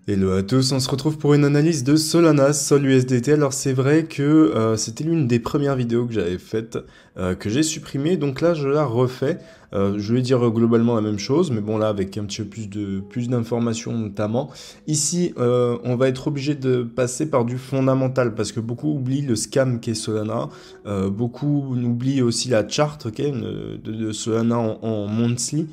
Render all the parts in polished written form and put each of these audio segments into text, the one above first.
Hello à tous, on se retrouve pour une analyse de Solana, Sol USDT. Alors c'est vrai que c'était l'une des premières vidéos que j'avais faites, que j'ai supprimée, donc là je la refais. Je vais dire globalement la même chose, mais bon là avec un petit peu plus d'informations notamment. Ici, on va être obligé de passer par du fondamental, parce que beaucoup oublient le scam qu'est Solana, beaucoup oublient aussi la chart, ok, de Solana en monthly.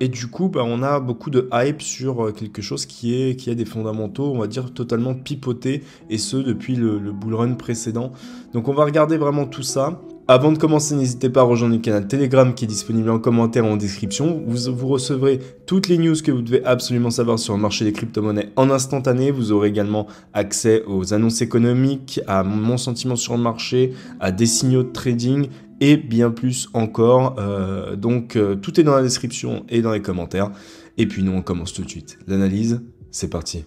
Et du coup, bah, on a beaucoup de hype sur quelque chose qui a des fondamentaux, on va dire, totalement pipotés, et ce, depuis le bull run précédent. Donc on va regarder vraiment tout ça. Avant de commencer, n'hésitez pas à rejoindre le canal Telegram qui est disponible en commentaire ou en description. Vous recevrez toutes les news que vous devez absolument savoir sur le marché des crypto-monnaies en instantané. Vous aurez également accès aux annonces économiques, à mon sentiment sur le marché, à des signaux de trading et bien plus encore. Donc tout est dans la description et dans les commentaires. Et puis nous on commence tout de suite. L'analyse, c'est parti.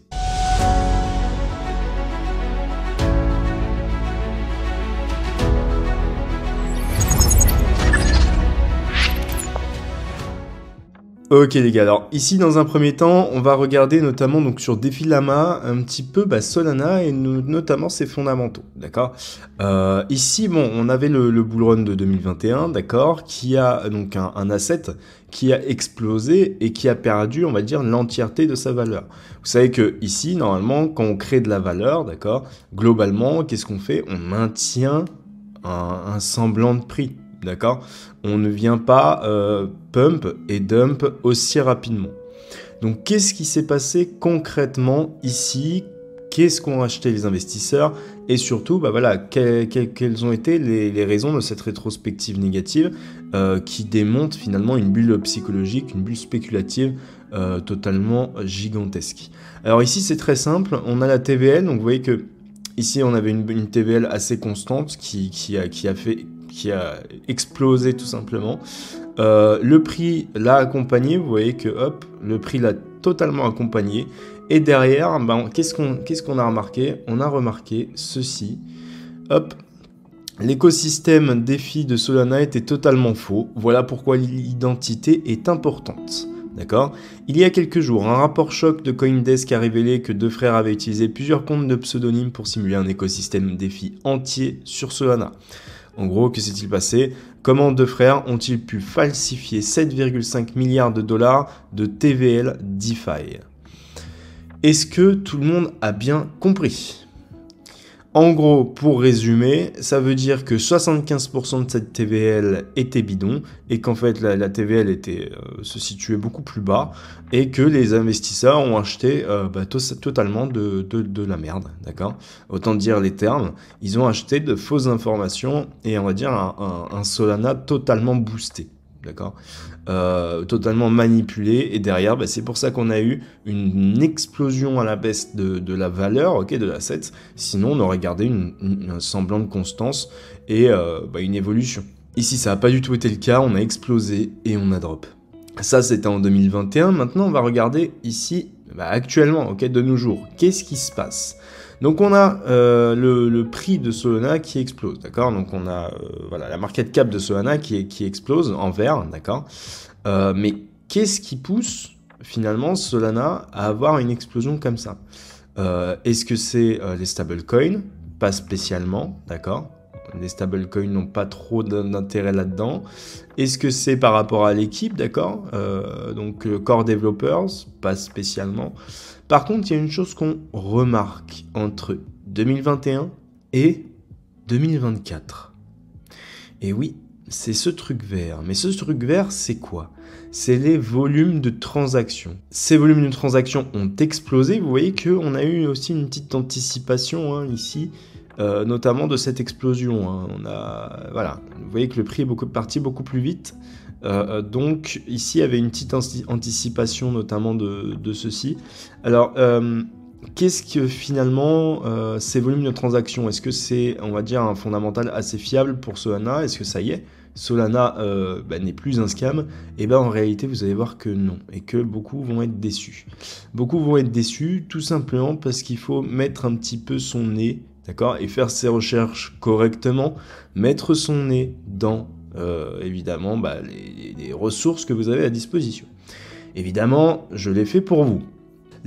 Ok les gars, alors ici dans un premier temps, on va regarder notamment donc sur Defilama un petit peu Solana et notamment ses fondamentaux, d'accord. Ici, bon, on avait le bull run de 2021, d'accord, qui a donc un asset qui a explosé et qui a perdu, on va dire, l'entièreté de sa valeur. Vous savez que ici, normalement, quand on crée de la valeur, d'accord, globalement, qu'est-ce qu'on fait? On maintient un semblant de prix. D'accord? On ne vient pas pump et dump aussi rapidement. Donc, qu'est-ce qui s'est passé concrètement ici? Qu'est-ce qu'ont acheté les investisseurs? Et surtout, bah voilà, quelles ont été les raisons de cette rétrospective négative qui démonte finalement une bulle psychologique, une bulle spéculative totalement gigantesque. Alors ici, c'est très simple. On a la TVL, donc vous voyez que ici, on avait une TVL assez constante qui a explosé tout simplement. Le prix l'a accompagné, vous voyez que hop, le prix l'a totalement accompagné. Et derrière, ben, qu'est-ce qu'on a remarqué? On a remarqué ceci. Hop, l'écosystème défi de Solana était totalement faux. Voilà pourquoi l'identité est importante. D'accord? Il y a quelques jours, un rapport choc de Coindesk a révélé que deux frères avaient utilisé plusieurs comptes de pseudonymes pour simuler un écosystème défi entier sur Solana. En gros, que s'est-il passé? Comment deux frères ont-ils pu falsifier 7,5 milliards de dollars de TVL DeFi? Est-ce que tout le monde a bien compris? En gros, pour résumer, ça veut dire que 75% de cette TVL était bidon et qu'en fait la TVL se situait beaucoup plus bas et que les investisseurs ont acheté totalement de la merde, d'accord? Autant dire les termes, ils ont acheté de fausses informations et on va dire un Solana totalement boosté. D'accord, totalement manipulé, et derrière, c'est pour ça qu'on a eu une explosion à la baisse de la valeur, ok, de l'asset. Sinon, on aurait gardé un semblant de constance et une évolution. Ici, ça n'a pas du tout été le cas, on a explosé et on a drop. Ça, c'était en 2021. Maintenant, on va regarder ici, actuellement, ok, de nos jours. Qu'est-ce qui se passe? Donc on a le prix de Solana qui explose, d'accord? Donc on a la market cap de Solana qui explose en vert, d'accord? Mais qu'est-ce qui pousse finalement Solana à avoir une explosion comme ça? Est-ce que c'est les stablecoins? Pas spécialement, d'accord? Les stablecoins n'ont pas trop d'intérêt là-dedans. Est-ce que c'est par rapport à l'équipe, d'accord? Donc core developers, pas spécialement. Par contre, il y a une chose qu'on remarque entre 2021 et 2024. Et oui, c'est ce truc vert. Mais ce truc vert, c'est quoi? C'est les volumes de transactions. Ces volumes de transactions ont explosé. Vous voyez qu'on a eu aussi une petite anticipation ici, notamment de cette explosion. Vous voyez que le prix est parti beaucoup plus vite. Donc ici, il y avait une petite anticipation notamment de ceci. Alors, qu'est-ce que finalement ces volumes de transactions? Est-ce que c'est, on va dire, un fondamental assez fiable pour Solana? Est-ce que ça y est, Solana n'est plus un scam? Et en réalité, vous allez voir que non, et que beaucoup vont être déçus. Beaucoup vont être déçus tout simplement parce qu'il faut mettre un petit peu son nez, d'accord, et faire ses recherches correctement, mettre son nez dans évidemment les ressources que vous avez à disposition. Évidemment, je l'ai fait pour vous.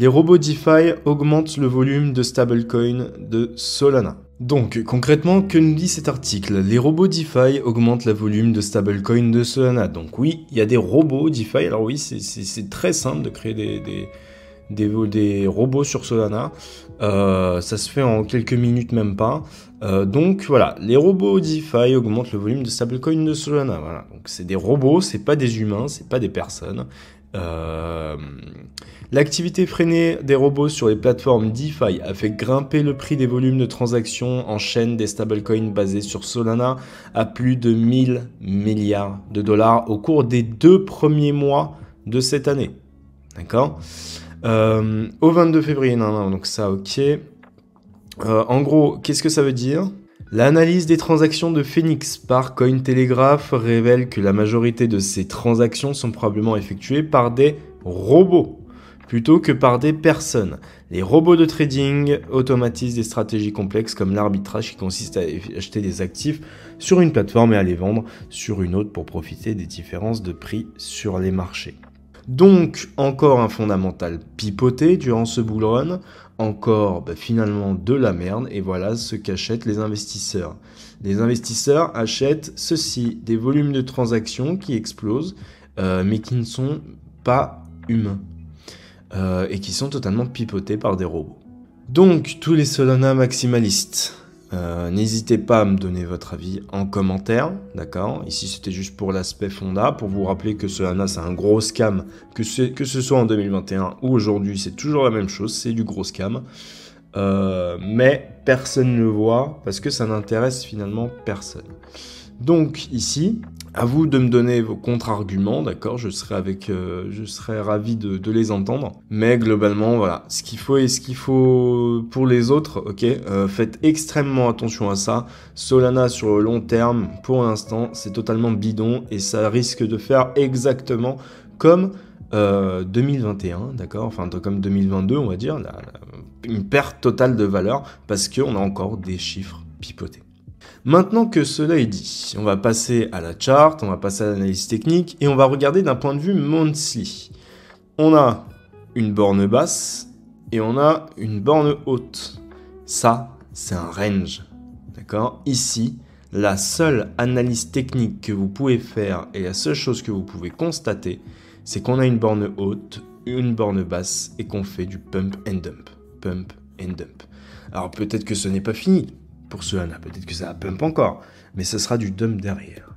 Les robots DeFi augmentent le volume de stablecoin de Solana. Donc, concrètement, que nous dit cet article? Les robots DeFi augmentent le volume de stablecoin de Solana. Donc oui, il y a des robots DeFi. Alors oui, c'est très simple de créer des robots sur Solana. Ça se fait en quelques minutes, même pas. Donc voilà, les robots DeFi augmentent le volume de stablecoin de Solana. Voilà. Donc c'est des robots, c'est pas des humains, c'est pas des personnes. L'activité freinée des robots sur les plateformes DeFi a fait grimper le prix des volumes de transactions en chaîne des stablecoins basés sur Solana à plus de 1000 milliards de dollars au cours des 2 premiers mois de cette année. D'accord? Au 22 février, non, donc ça, ok. En gros, qu'est-ce que ça veut dire? L'analyse des transactions de Phoenix par Cointelegraph révèle que la majorité de ces transactions sont probablement effectuées par des robots plutôt que par des personnes. Les robots de trading automatisent des stratégies complexes comme l'arbitrage qui consiste à acheter des actifs sur une plateforme et à les vendre sur une autre pour profiter des différences de prix sur les marchés. Donc, encore un fondamental pipoté durant ce bull run, encore finalement de la merde, et voilà ce qu'achètent les investisseurs. Les investisseurs achètent ceci, des volumes de transactions qui explosent, mais qui ne sont pas humains, et qui sont totalement pipotés par des robots. Donc, tous les Solana maximalistes, n'hésitez pas à me donner votre avis en commentaire, d'accord? Ici, c'était juste pour l'aspect fonda, pour vous rappeler que Solana, c'est un gros scam, que ce soit en 2021 ou aujourd'hui, c'est toujours la même chose, c'est du gros scam. Mais personne ne le voit, parce que ça n'intéresse finalement personne. Donc, ici, à vous de me donner vos contre-arguments, d'accord? Je serai ravi de les entendre. Mais globalement, voilà, ce qu'il faut et ce qu'il faut pour les autres, ok? Faites extrêmement attention à ça. Solana sur le long terme, pour l'instant, c'est totalement bidon et ça risque de faire exactement comme 2021, d'accord? Enfin, comme 2022, on va dire, une perte totale de valeur parce qu'on a encore des chiffres pipotés. Maintenant que cela est dit, on va passer à la chart, on va passer à l'analyse technique et on va regarder d'un point de vue monthly. On a une borne basse et on a une borne haute. Ça, c'est un range. D'accord? Ici, la seule analyse technique que vous pouvez faire et la seule chose que vous pouvez constater, c'est qu'on a une borne haute, une borne basse et qu'on fait du pump and dump. Pump and dump. Alors peut-être que ce n'est pas fini pour Solana, peut-être que ça va pump encore, mais ce sera du dump derrière.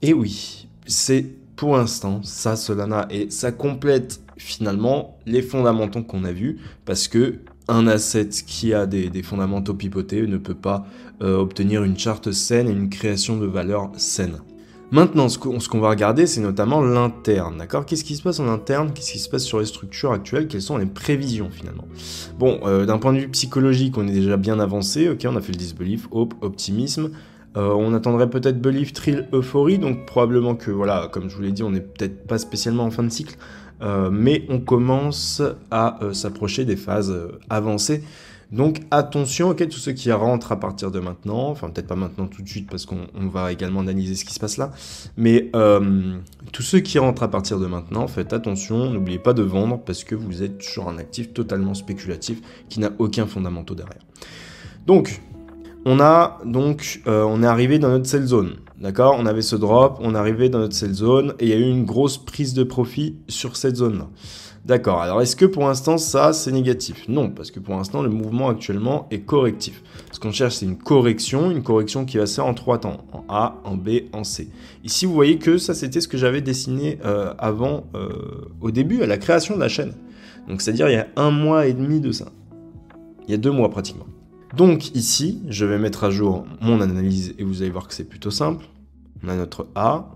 Et oui, c'est pour l'instant ça Solana, et ça complète finalement les fondamentaux qu'on a vus, parce que un asset qui a des fondamentaux pipotés ne peut pas obtenir une charte saine et une création de valeur saine. Maintenant, ce qu'on va regarder, c'est notamment l'interne, d'accord? Qu'est-ce qui se passe en interne? Qu'est-ce qui se passe sur les structures actuelles? Quelles sont les prévisions, finalement? Bon, d'un point de vue psychologique, on est déjà bien avancé, ok? On a fait le disbelief, hope, optimisme. On attendrait peut-être belief, thrill, euphorie, donc probablement que, voilà, comme je vous l'ai dit, on n'est peut-être pas spécialement en fin de cycle, mais on commence à s'approcher des phases avancées. Donc attention, ok, tous ceux qui rentrent à partir de maintenant, enfin peut-être pas maintenant tout de suite parce qu'on va également analyser ce qui se passe là, mais tous ceux qui rentrent à partir de maintenant, faites attention, n'oubliez pas de vendre parce que vous êtes sur un actif totalement spéculatif qui n'a aucun fondamental derrière. Donc, on est arrivé dans notre sell zone, d'accord? On avait ce drop, on est arrivé dans notre sell zone et il y a eu une grosse prise de profit sur cette zone-là. D'accord, alors est-ce que pour l'instant ça c'est négatif? Non, parce que pour l'instant le mouvement actuellement est correctif. Ce qu'on cherche c'est une correction qui va se faire en 3 temps, en A, en B, en C. Ici vous voyez que ça c'était ce que j'avais dessiné avant, au début, à la création de la chaîne. Donc c'est-à-dire il y a 1 mois et demi de ça. Il y a 2 mois pratiquement. Donc ici, je vais mettre à jour mon analyse et vous allez voir que c'est plutôt simple. On a notre A,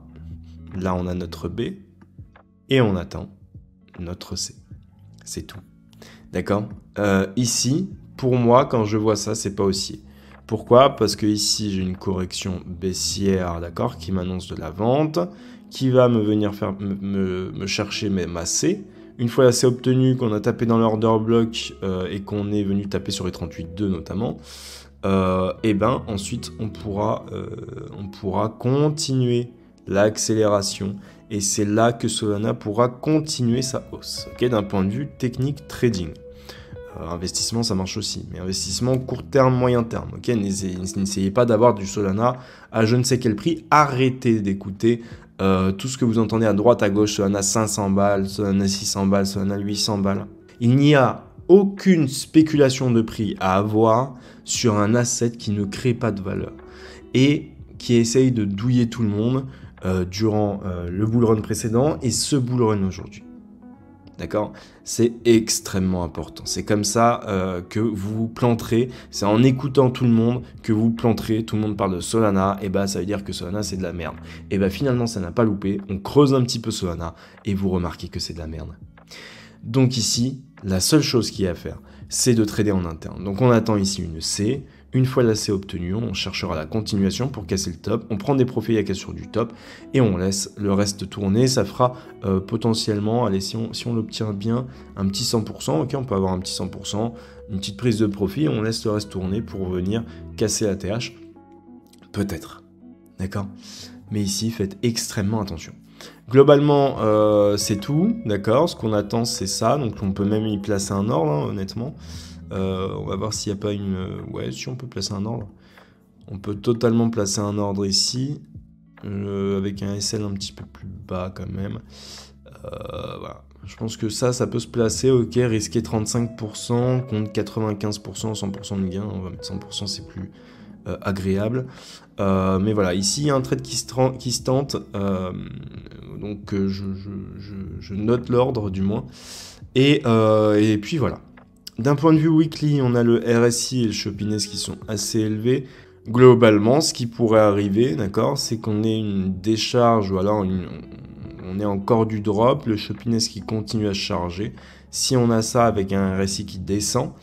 là on a notre B, et on attend notre C. C'est tout. D'accord? Ici, pour moi, quand je vois ça, c'est pas haussier. Pourquoi? Parce que ici, j'ai une correction baissière, d'accord, qui m'annonce de la vente, qui va me venir faire me chercher ma C. Une fois la C obtenue, qu'on a tapé dans l'order block et qu'on est venu taper sur les 38,2 notamment, et ben ensuite on pourra continuer l'accélération et c'est là que Solana pourra continuer sa hausse, ok, d'un point de vue technique trading. Investissement, ça marche aussi, mais investissement court terme, moyen terme, ok, n'essayez pas d'avoir du Solana à je ne sais quel prix, arrêtez d'écouter tout ce que vous entendez à droite, à gauche, Solana 500 balles, Solana 600 balles, Solana 800 balles. Il n'y a aucune spéculation de prix à avoir sur un asset qui ne crée pas de valeur et qui essaye de douiller tout le monde durant le bull run précédent et ce bull run aujourd'hui. D'accord? C'est extrêmement important. C'est comme ça que vous vous planterez. C'est en écoutant tout le monde que vous vous planterez. Tout le monde parle de Solana. Et bah, ça veut dire que Solana, c'est de la merde. Et bah, finalement, ça n'a pas loupé. On creuse un petit peu Solana et vous remarquez que c'est de la merde. Donc ici, la seule chose qu'il y a à faire, c'est de trader en interne. Donc on attend ici une C. Une fois la C obtenue, on cherchera la continuation pour casser le top. On prend des profils à cassure du top et on laisse le reste tourner. Ça fera potentiellement, allez, si on l'obtient bien, un petit 100%. Ok, on peut avoir un petit 100%, une petite prise de profit. On laisse le reste tourner pour venir casser la TH. Peut-être. D'accord? Mais ici, faites extrêmement attention. Globalement, c'est tout. D'accord? Ce qu'on attend, c'est ça. Donc on peut même y placer un ordre, hein, honnêtement. On va voir s'il n'y a pas une... Ouais, si on peut placer un ordre. On peut totalement placer un ordre ici, avec un SL un petit peu plus bas quand même. Voilà. Je pense que ça peut se placer, ok, risquer 35% contre 95%, 100% de gain. On va mettre 100%, c'est plus agréable. Mais voilà, ici il y a un trade qui se tente. Donc je note l'ordre du moins. Et puis voilà. D'un point de vue weekly, on a le RSI et le Chopiness qui sont assez élevés. Globalement, ce qui pourrait arriver, d'accord, c'est qu'on ait une décharge ou alors on ait encore du drop, le Chopiness qui continue à se charger. Si on a ça avec un RSI qui descend,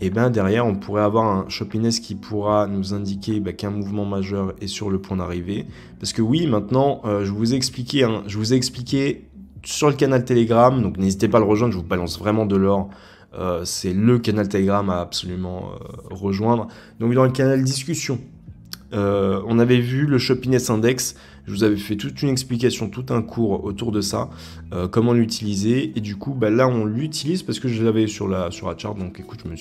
et bien derrière, on pourrait avoir un Chopiness qui pourra nous indiquer qu'un mouvement majeur est sur le point d'arriver. Parce que oui, maintenant, je vous ai expliqué sur le canal Telegram, donc n'hésitez pas à le rejoindre, je vous balance vraiment de l'or. C'est le canal Telegram à absolument rejoindre. Donc dans le canal discussion, on avait vu le Chopiness Index. Je vous avais fait toute une explication, tout un cours autour de ça, comment l'utiliser. Et du coup, là, on l'utilise parce que je l'avais sur la chart. Donc écoute, je me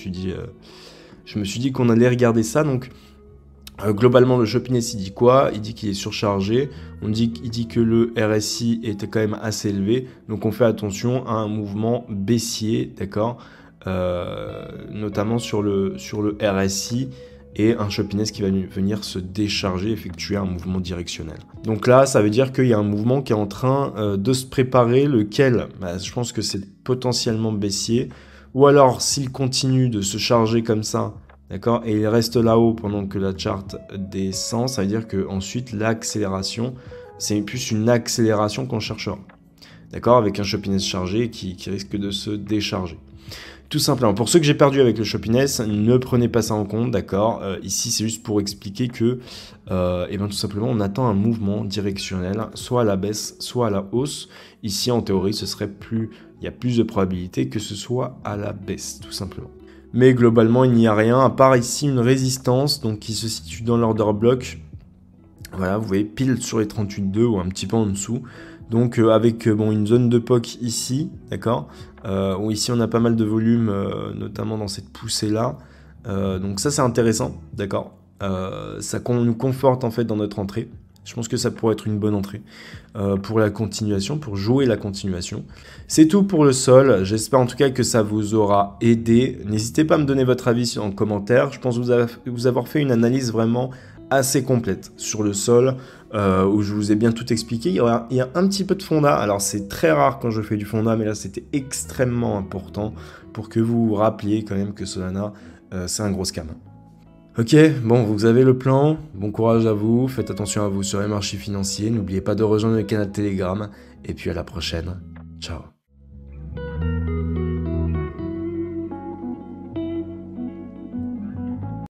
suis dit qu'on allait regarder ça. Donc globalement, le Chopiness, il dit quoi? Il dit qu'il est surchargé. Il dit que le RSI était quand même assez élevé. Donc on fait attention à un mouvement baissier, d'accord, notamment sur le RSI et un Chopiness qui va venir se décharger, effectuer un mouvement directionnel. Donc là, ça veut dire qu'il y a un mouvement qui est en train de se préparer, lequel, je pense que c'est potentiellement baissier, ou alors s'il continue de se charger comme ça, d'accord, et il reste là-haut pendant que la charte descend, ça veut dire qu'ensuite l'accélération, c'est plus une accélération qu'on cherchera, d'accord, avec un Chopiness chargé qui risque de se décharger. Tout simplement. Pour ceux que j'ai perdu avec le Chopiness, ne prenez pas ça en compte, d'accord. Ici, c'est juste pour expliquer que, tout simplement, on attend un mouvement directionnel, soit à la baisse, soit à la hausse. Ici, en théorie, il y a plus de probabilité que ce soit à la baisse, tout simplement. Mais globalement, il n'y a rien, à part ici une résistance, donc qui se situe dans l'order block. Voilà, vous voyez, pile sur les 38,2 ou un petit peu en dessous. Donc avec une zone de POC ici, d'accord, où ici on a pas mal de volume, notamment dans cette poussée-là. Donc ça c'est intéressant, d'accord. Ça nous conforte en fait dans notre entrée. Je pense que ça pourrait être une bonne entrée pour la continuation, pour jouer la continuation. C'est tout pour le sol. J'espère en tout cas que ça vous aura aidé. N'hésitez pas à me donner votre avis en commentaire. Je pense vous avoir fait une analyse vraiment assez complète sur le sol, où je vous ai bien tout expliqué. Il y a un petit peu de fonda. Alors c'est très rare quand je fais du fonda, mais là c'était extrêmement important pour que vous vous rappeliez quand même que Solana, c'est un gros scam. Ok, bon, vous avez le plan, bon courage à vous, faites attention à vous sur les marchés financiers, n'oubliez pas de rejoindre le canal Telegram, et puis à la prochaine, ciao.